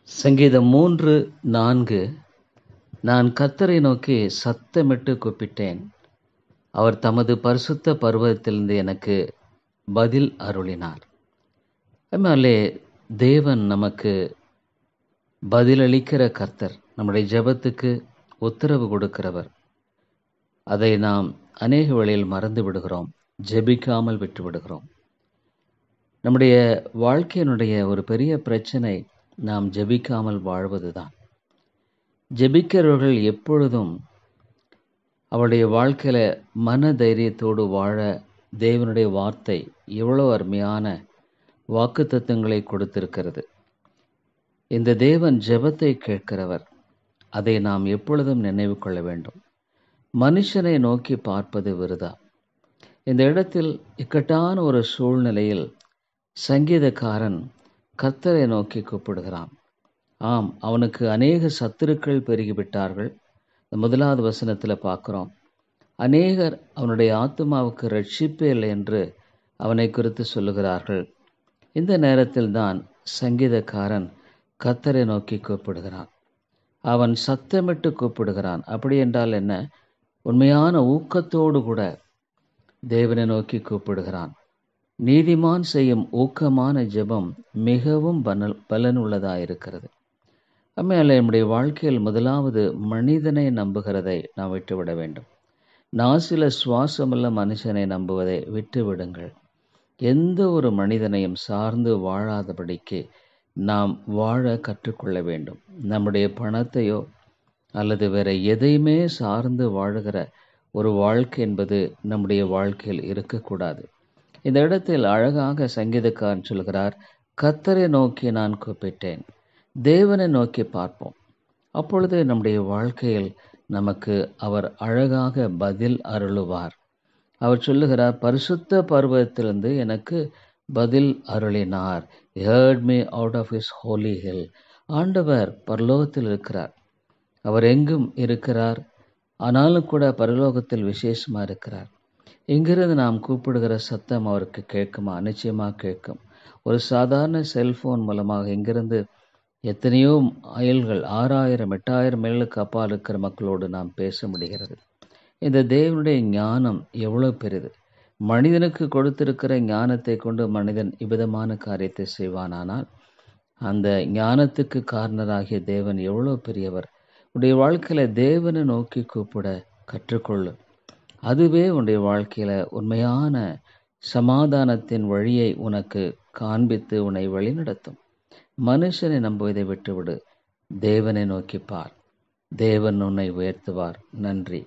சங்கீதம் 3:4. நான் கர்த்தரை நோக்கி சத்தமிட்டு கூப்பிட்டேன். அவர் தமது பரிசுத்த பர்வதத்திலிருந்து எனக்கு பதில் அருளினார். அதனாலே தேவன் நமக்கு பதிலளிக்கிற கர்த்தர், நம்முடைய ஜெபத்துக்கு உத்தரவு கொடுக்கிறவர். அதை நாம் அநேக வேளையில் மறந்து விடுகிறோம், ஜெபிக்காமல் விட்டு விடுகிறோம். நம்முடைய வாழ்க்கையினுடைய ஒரு பெரிய பிரச்சனை நாம் ஜெபிக்காமல் வாழ்வதுதான். ஜெபிக்கிறவர்கள் எப்பொழுதும் அவருடைய வாழ்க்கையில மன தைரியத்தோடு வாழ தேவனுடைய வார்த்தை எவ்வளோ அருமையான வாக்குத்தத்தங்களை கொடுத்திருக்கிறது. இந்த தேவன் ஜெபத்தை கேட்கிறவர். அதை நாம் எப்பொழுதும் நினைவு கொள்ள வேண்டும். மனுஷனை நோக்கி பார்ப்பது விருதா. இந்த இடத்தில் இக்கட்டான ஒரு சூழ்நிலையில் சங்கீதக்காரன் கர்த்தரை நோக்கி கூப்பிடுகிறான். ஆம், அவனுக்கு அநேக சத்துருக்கள் பெருகிவிட்டார்கள். முதலாவது வசனத்தில் பார்க்குறோம். அநேகர் அவனுடைய ஆத்மாவுக்கு ரட்சிப்பே இல்லை என்று அவனை குறித்து சொல்லுகிறார்கள். இந்த நேரத்தில் தான் சங்கீதக்காரன் கர்த்தரை நோக்கி கூப்பிடுகிறான். அவன் சத்தமிட்டு கூப்பிடுகிறான். அப்படி என்றால் என்ன? உண்மையான ஊக்கத்தோடு கூட தேவனை நோக்கி கூப்பிடுகிறான். நீதிமான் செய்யும் ஊக்கமான ஜெபம் மிகவும் பலனுள்ளதாயிருக்கிறது. அம்மையால் நம்முடைய வாழ்க்கையில் முதலாவது மனிதனை நம்புகிறதை நாம் விட்டுவிட வேண்டும். நாசில சுவாசமுள்ள மனுஷனை நம்புவதை விட்டுவிடுங்கள். எந்த ஒரு மனிதனையும் சார்ந்து வாழாதபடிக்கு நாம் வாழ கற்றுக்கொள்ள வேண்டும். நம்முடைய பணத்தையோ அல்லது வேற எதையுமே சார்ந்து வாழுகிற ஒரு வாழ்க்கை என்பது நம்முடைய வாழ்க்கையில் இருக்கக்கூடாது. இந்த இடத்தில் அழகாக சங்கீதக்காரன் சொல்கிறார், கர்த்தரை நோக்கி நான் கூப்பிட்டேன். தேவனை நோக்கி பார்ப்போம். அப்பொழுது நம்முடைய வாழ்க்கையில் நமக்கு அவர் அழகாக பதில் அருளுவார். அவர் சொல்லுகிறார், பரிசுத்த பர்வதத்திலிருந்து எனக்கு பதில் அருளினார். He heard me out of his holy hill. ஆண்டவர் பரலோகத்தில் இருக்கிறார். அவர் எங்கும் இருக்கிறார். ஆனாலும் கூட பரலோகத்தில் விசேஷமாக இருக்கிறார். இங்கிருந்து நாம் கூப்பிடுகிற சத்தம் அவருக்கு கேட்குமா? நிச்சயமாக கேட்கும். ஒரு சாதாரண செல்போன் மூலமாக இங்கிருந்து எத்தனையோ மைல்கள், 6000 8000 மைலுக்கு அப்பால் இருக்கிற மக்களோடு நாம் பேச முடிகிறது. இந்த தேவனுடைய ஞானம் எவ்வளோ பெரிது. மனிதனுக்கு கொடுத்திருக்கிற ஞானத்தை கொண்டு மனிதன் இவ்விதமான காரியத்தை செய்வானானால் அந்த ஞானத்துக்கு காரணராகிய தேவன் எவ்வளோ பெரியவர். உன்னுடைய வாழ்க்கையில் தேவனை நோக்கி கூப்பிட கற்றுக்கொள்ளு. அதுவே உன்னுடைய வாழ்க்கையில் உண்மையான சமாதானத்தின் வழியை உனக்கு காண்பித்து உன்னை வழிநடத்தும். மனுஷனை நம்புவதை விட்டுவிடு, தேவனை நோக்கி பார். தேவன் உன்னை உயர்த்துவார். நன்றி.